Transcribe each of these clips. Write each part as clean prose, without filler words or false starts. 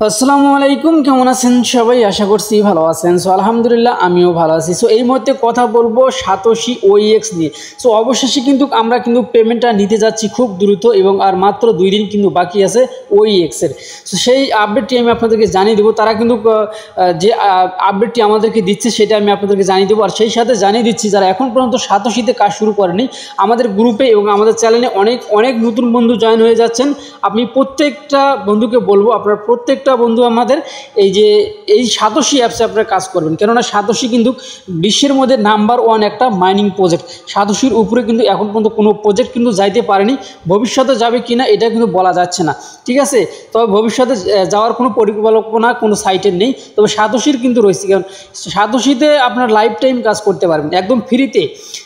আসসালামু আলাইকুম, কেমন আছেন সবাই? আশা করছি ভালো আছেন। সো আলহামদুলিল্লাহ আমিও ভালো আছি। সো এই মুহূর্তে কথা বলবো সাতোশি ওইএক্স নিয়ে। সো অবশেষে কিন্তু আমরা পেমেন্টটা নিতে যাচ্ছি খুব দ্রুত, এবং আর মাত্র 2 দিন কিন্তু বাকি আছে ওইএক্সের। সো সেই আপডেটটি আমি আপনাদেরকে জানিয়ে দেবো। তারা কিন্তু যে আপডেটটি আমাদেরকে দিচ্ছে সেটা আমি আপনাদেরকে জানিয়ে দেবো। আর সেই সাথে জানিয়ে দিচ্ছি যারা এখন পর্যন্ত সাতোশিতে কাজ শুরু করেনি, আমাদের গ্রুপে এবং আমাদের চ্যানেলে অনেক নতুন বন্ধু জয়েন হয়ে যাচ্ছেন। আমি প্রত্যেকটা বন্ধুকে বলবো আপনারা প্রত্যেকটা বন্ধু আমাদের এই সাতোশি অ্যাপসে আপনারা কাজ করবেন, কেননা সাতোশি কিন্তু বিশ্বের মধ্যে নাম্বার 1 একটা মাইনিং প্রজেক্ট। সাতোশির উপরে কিন্তু এখন পর্যন্ত কোনো প্রজেক্ট কিন্তু যাইতে পারেনি, ভবিষ্যতে যাবে কিনা এটা কিন্তু বলা যাচ্ছে না, ঠিক আছে। তবে ভবিষ্যতে যাওয়ার কোনো পরিকল্পনা কোনো সাইটের নেই, তবে সাতোশির কিন্তু রয়েছে। কারণ সাতোশিতে আপনার লাইফ টাইম কাজ করতে পারবেন একদম ফ্রিতে,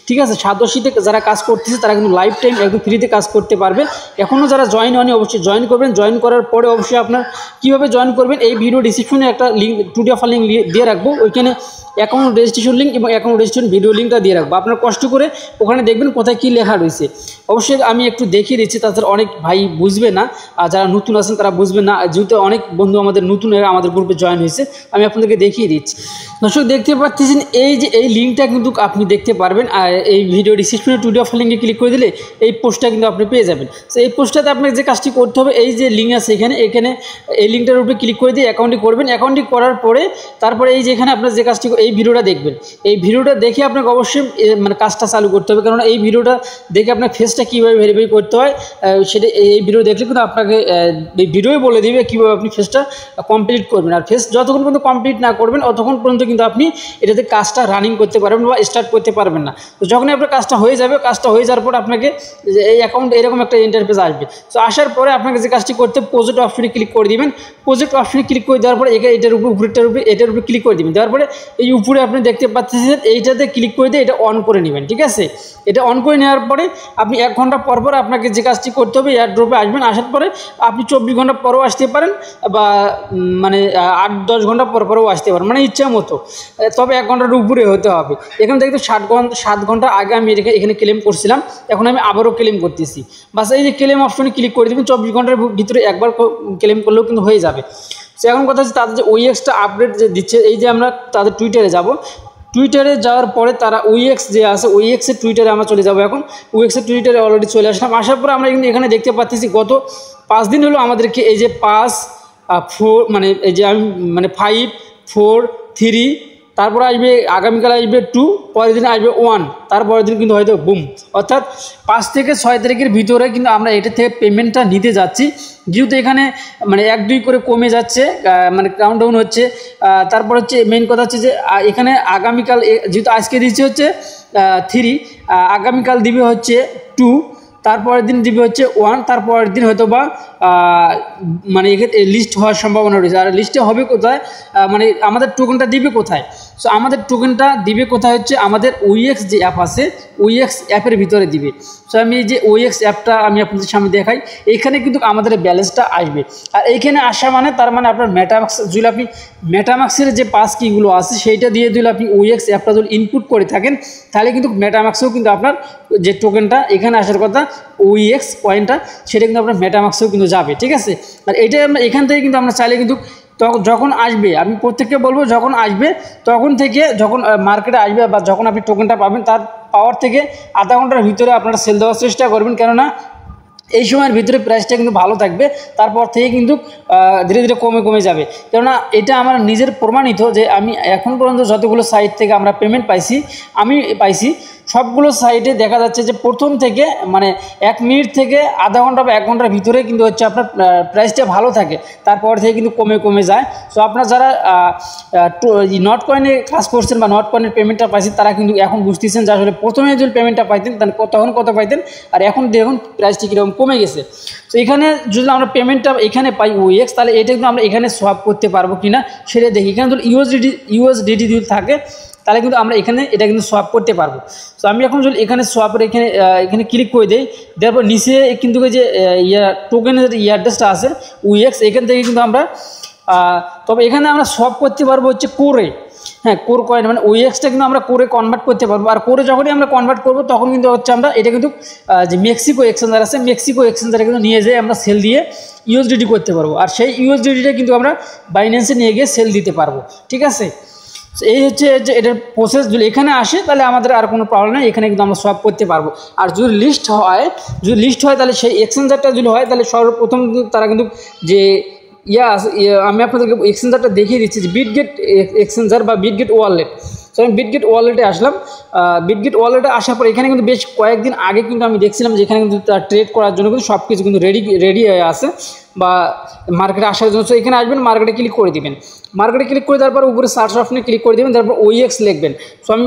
ঠিক আছে। সাতোশিতে যারা কাজ করতেছে তারা কিন্তু লাইফ টাইম একদম ফ্রিতে কাজ করতে পারবে। এখনও যারা জয়েন হয়নি অবশ্যই জয়েন করবেন। জয়েন করার পরে অবশ্যই আপনার কীভাবে জয়েন করবেন এই ভিডিও ডিসক্রিপশনে একটা লিঙ্ক, টুডে অফার লিঙ্ক দিয়ে রাখবো। ওইখানে অ্যাকাউন্ট রেজিস্ট্রেশন লিঙ্ক এবং অ্যাকাউন্ট রেজিস্ট্রেশন ভিডিও লিঙ্কটা দিয়ে রাখবো। আপনারা কষ্ট করে ওখানে দেখবেন কোথায় কী লেখা রয়েছে। অবশ্যই আমি একটু দেখিয়ে দিচ্ছি, তাছাড়া অনেক ভাই বুঝবে না, আর যারা নতুন আছেন তারা বুঝবে না, যেহেতু অনেক বন্ধু আমাদের নতুন আমাদের গ্রুপে জয়েন হয়েছে। আমি আপনাদেরকে দেখিয়ে দিচ্ছি। দর্শক দেখতে পাচ্ছেন এই লিঙ্কটা কিন্তু আপনি দেখতে পারবেন। আর এই ভিডিও ডিসক্রিপশনে টুডে অফার লিঙ্কে ক্লিক করে দিলে এই পোস্টটা কিন্তু আপনি পেয়ে যাবেন। তো এই পোস্টটাতে আপনাকে যে কাজটি করতে হবে, এই যে লিঙ্ক আছে এখানে এই লিঙ্কটার উপরে ক্লিক করে দিয়ে অ্যাকাউন্টটি করবেন। অ্যাকাউন্টটি করার পরে তারপরে এই যে এখানে আপনার যে কাজটি এই ভিডিওটা দেখবেন, এই ভিডিওটা দেখে আপনাকে অবশ্যই মানে কাজটা চালু করতে হবে, কারণ এই ভিডিওটা দেখে আপনার ফেসটা কীভাবে ভেরিফাই করতে হয় সেটা এই ভিডিও দেখলে কিন্তু আপনাকে এই ভিডিওই বলে দেবে কীভাবে আপনি ফেসটা কমপ্লিট করবেন। আর ফেস যতক্ষণ পর্যন্ত কমপ্লিট না করবেন ততক্ষণ পর্যন্ত কিন্তু আপনি এটাতে কাজটা রানিং করতে পারবেন বা স্টার্ট করতে পারবেন না। তো যখনই আপনার কাজটা হয়ে যাবে, কাজটা হয়ে যাওয়ার পর আপনাকে এই অ্যাকাউন্ট এরকম একটা ইন্টারফেস আসবে। তো আসার পরে আপনাকে যে কাজটি করতে প্রজেক্ট অপশনে ক্লিক করে দিবেন। প্রজেক্ট অপশনে ক্লিক করে দেওয়ার পরে এটার উপরে এটার উপরে ক্লিক করে দেবেন। দেওয়ার পরে এই উপরে আপনি দেখতে পাচ্ছেন এইটাতে ক্লিক করে দিয়ে এটা অন করে নেবেন, ঠিক আছে। এটা অন করে নেওয়ার পরে আপনি 1 ঘন্টা পর পর আপনাকে যে কাজটি করতে হবে এয়ারড্রপে আসবেন। আসার পরে আপনি 24 ঘন্টা পরেও আসতে পারেন বা মানে 8-10 ঘন্টা পর পরেও আসতে পারেন, মানে ইচ্ছা মতো। তবে 1 ঘন্টার উপরে হতে হবে। এখানে দেখতে 7 ঘন্টা আগে আমি এখানে ক্লেম করছিলাম, এখন আমি আবারও ক্লেম করতেছি। বাস এই যে ক্লেম অপশনে ক্লিক করে দেবেন। 24 ঘন্টার ভিতরে একবার ক্লেম করলেও কিন্তু হয়ে যাবে। সো এখন কথা হচ্ছে তাদের যে ওইএক্সটা আপডেট যে দিচ্ছে, এই যে আমরা তাদের টুইটারে যাব। টুইটারে যাওয়ার পরে তারা ওইএক্স যে আছে ওইএক্সের টুইটারে আমরা চলে যাবো। এখন ওইএক্সের টুইটারে অলরেডি চলে আসলাম। আসার পরে আমরা কিন্তু এখানে দেখতে পাচ্ছি গত 5 দিন হলো আমাদেরকে এই যে 5 4 মানে এই যে আমি মানে 5 4 3, তারপরে আসবে আগামীকাল আসবে 2, পরের দিন আসবে 1, তারপরের দিন কিন্তু হয়তো বুম। অর্থাৎ 5 থেকে 6 তারিখের ভিতরে কিন্তু আমরা এটা থেকে পেমেন্টটা নিতে যাচ্ছি। যেহেতু এখানে মানে 1-2 করে কমে যাচ্ছে, মানে কাউন্টডাউন হচ্ছে। তারপর হচ্ছে মেইন কথা হচ্ছে যে এখানে আগামীকাল যেহেতু আজকে দিচ্ছে হচ্ছে 3, আগামীকাল দিবে হচ্ছে 2, তারপরের দিন দিবে হচ্ছে 1, তারপরের দিন হয়তো বা মানে এক্ষেত্রে লিস্ট হওয়ার সম্ভাবনা রয়েছে। আর লিস্টে হবে কোথায়, মানে আমাদের টোকেনটা দিবে কোথায়? সো আমাদের টোকেনটা দিবে কোথায় হচ্ছে আমাদের ওইএক্স যে অ্যাপ আছে ওইএক্স অ্যাপের ভিতরে দিবে। সো আমি এই যে ওইএক্স অ্যাপটা আমি আপনাদের সামনে দেখাই। এইখানে কিন্তু আমাদের ব্যালেন্সটা আসবে। আর এইখানে আসা মানে তার মানে আপনার মেটামাক্স যদি আপনি মেটামাক্সের যে পাস কিগুলো আছে সেইটা দিয়ে যদি আপনি ওইএক্স অ্যাপটা যদি ইনপুট করে থাকেন, তাহলে কিন্তু মেটামাক্সেও কিন্তু আপনার যে টোকেনটা এখানে আসার কথা ওইএক্স পয়েন্টটা সেটা কিন্তু আপনার মেটামাক্সেও কিন্তু যাবে, ঠিক আছে। আর এইটাই আমরা এখান থেকে কিন্তু আমরা চাইলে কিন্তু যখন আসবে, আমি প্রত্যেককে বলবো যখন আসবে তখন থেকে, যখন মার্কেটে আসবে বা যখন আপনি টোকেনটা পাবেন তার পাওয়ার থেকে আধা ঘন্টার ভিতরে আপনারা সেল দেওয়ার চেষ্টা করবেন, কেননা এই সময়ের ভিতরে প্রাইসটা কিন্তু ভালো থাকবে। তারপর থেকে কিন্তু ধীরে ধীরে কমে যাবে। কেননা এটা আমার নিজের প্রমাণিত যে আমি এখন পর্যন্ত যতগুলো সাইট থেকে আমরা পেমেন্ট পাইছি সবগুলো সাইটে দেখা যাচ্ছে যে প্রথম থেকে মানে 1 মিনিট থেকে আধা ঘন্টা বা 1 ঘন্টার ভিতরে কিন্তু হচ্ছে আপনার প্রাইসটা ভালো থাকে, তারপর থেকে কিন্তু কমে যায়। সো আপনারা যারা নট কয়েনে কাজ করছেন বা নট কয়েনের পেমেন্টটা পাইছেন তারা কিন্তু এখন বুঝতেছেন যে আসলে প্রথমে যদি পেমেন্টটা পাইতেন তখন কত পাইতেন, আর এখন দেখুন প্রাইসটি কীরকম কমে গেছে। তো এখানে যদি আমরা পেমেন্টটা এখানে পাই ওইএক্স, তাহলে এটা কিন্তু আমরা এখানে সোয়াপ করতে পারবো কিনা সেটা দেখি। এখানে যদি ইউএসডিটি যদি থাকে তাহলে কিন্তু আমরা এটা কিন্তু সোয়াপ করতে পারবো। তো আমি এখন যদি এখানে সোয়াপের এখানে ক্লিক করে দিই, দেওয়ার পর নিচে কিন্তু যে টোকেনের অ্যাড্রেসটা আছে ওইএক্স, এখান থেকে কিন্তু আমরা তবে এখানে আমরা সোয়াপ করতে পারবো হচ্ছে কোরে। হ্যাঁ, কোর কয়েন মানে ওইএক্সটা কিন্তু আমরা কোরে কনভার্ট করতে পারবো। আর কোরে যখনই আমরা কনভার্ট করবো তখন কিন্তু হচ্ছে আমরা এটা কিন্তু যে মেক্সিকো এক্সচেঞ্জার আছে, মেক্সিকো এক্সচেঞ্জারে কিন্তু নিয়ে যেয়ে আমরা সেল দিয়ে ইউএসডিটি করতে পারবো। আর সেই ইউএসডিটিটা কিন্তু আমরা বাইন্যান্সে নিয়ে গিয়ে সেল দিতে পারবো। ঠিক আছে, এই হচ্ছে যে এটার প্রসেস। যদি এখানে আসে তাহলে আমাদের আর কোনো প্রবলেম নেই, এখানে কিন্তু আমরা সব করতে পারবো। আর যদি লিস্ট হয় তাহলে সেই এক্সচেঞ্জারটা যদি হয় তাহলে সর্বপ্রথম তারা কিন্তু যে আমি আপনাদেরকে এক্সচেঞ্জারটা দেখিয়ে দিচ্ছি যে বিটগেট এক্সচেঞ্জার বা বিটগেট ওয়ালেট। সো আমি বিটগেট ওয়ালেটে আসলাম। বিটগেট ওয়ালেটে আসার পর এখানে কিন্তু বেশ কয়েকদিন আগে কিন্তু আমি দেখছিলাম যে এখানে কিন্তু তার ট্রেড করার জন্য কিন্তু সব কিছু কিন্তু রেডি হয়ে আছে বা মার্কেটে আসার জন্য। সো এখানে আসবেন, মার্কেটে ক্লিক করে দিবেন। মার্কেটে ক্লিক করে তারপর উপরে সার্চ অপশনে ক্লিক করে দেবেন, তারপর ওইএক্স লিখবেন। সো আমি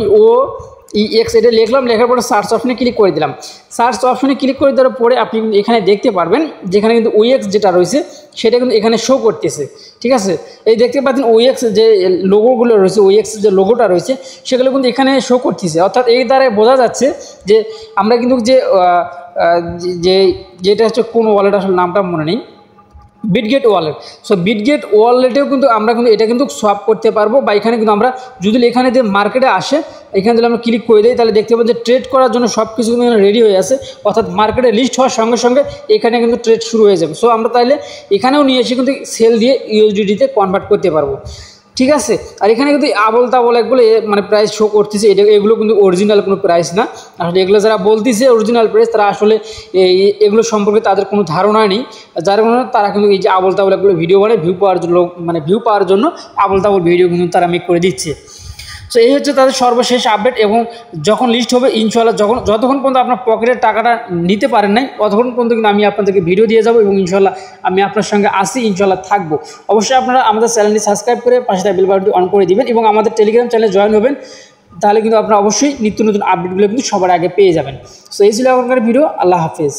EX এটা লিখলাম, লেখার পরে সার্চ অপশনে ক্লিক করে দিলাম। সার্চ অপশনে ক্লিক করে দেওয়ার পরে আপনি এখানে দেখতে পারবেন যেখানে কিন্তু ওইএক্স যেটা রয়েছে সেটা কিন্তু এখানে শো করতেছে। ঠিক আছে, এই দেখতে পাচ্ছেন ওইএক্স যে লোগোগুলো রয়েছে, ওইএক্স যে লোগোটা রয়েছে সেগুলো কিন্তু এখানে শো করতেছে। অর্থাৎ এই দ্বারা বোঝা যাচ্ছে যে আমরা কিন্তু যেটা হচ্ছে কোন ওয়ালেট, আসলে নামটা মনে নেই, বিটগেট ওয়ালেট। সো বিটগেট ওয়ালেটেও কিন্তু আমরা কিন্তু এটা কিন্তু সোয়াপ করতে পারবো। বা এখানে কিন্তু আমরা যদি এখানে যে মার্কেটে আসে এখানে যদি আমরা ক্লিক করে দিই তাহলে দেখতে পাবো যে ট্রেড করার জন্য সব কিছু কিন্তু রেডি হয়ে আছে। অর্থাৎ মার্কেটে লিস্ট হওয়ার সঙ্গে সঙ্গে এখানে কিন্তু ট্রেড শুরু হয়ে যাবে। সো আমরা তাহলে এখানেও নিয়ে এসে কিন্তু সেল দিয়ে ইউএসডিটিতে কনভার্ট করতে পারবো। ঠিক আছে, আর এখানে কিন্তু আবল তাবল একগুলো মানে প্রাইস শো করতেছে, এগুলো কিন্তু অরিজিনাল কোনো প্রাইস না। আসলে এগুলো যারা বলতেছে অরিজিনাল প্রাইস তারা আসলে এগুলো সম্পর্কে তাদের কোনো ধারণা নেই, যার কারণে তারা কিন্তু এই যে আবল তাবল এগুলো ভিডিও বানায় ভিউ পাওয়ার জন্য আবল তাবল ভিডিও কিন্তু তারা মেক করে দিচ্ছে। সো এই হচ্ছে তাদের সর্বশেষ আপডেট। এবং যখন লিস্ট হবে ইনশাল্লাহ, যতক্ষণ পর্যন্ত আপনার পকেটের টাকাটা নিতে পারেন নাই ততক্ষণ পর্যন্ত কিন্তু আমি আপনাদেরকে ভিডিও দিয়ে যাবো এবং ইনশাল্লাহ আমি আপনার সঙ্গে আসি, ইনশাল্লাহ থাকবো। অবশ্যই আপনারা আমাদের চ্যানেলটি সাবস্ক্রাইব করে পাশে থাকা বেল বাটনটি অন করে দিবেন এবং আমাদের টেলিগ্রাম চ্যানেলে জয়েন হবেন, তাহলে কিন্তু আপনারা অবশ্যই নিত্য নতুন আপডেটগুলো কিন্তু সবার আগে পেয়ে যাবেন। সো এই ছিল এখনকার ভিডিও। আল্লাহ হাফেজ।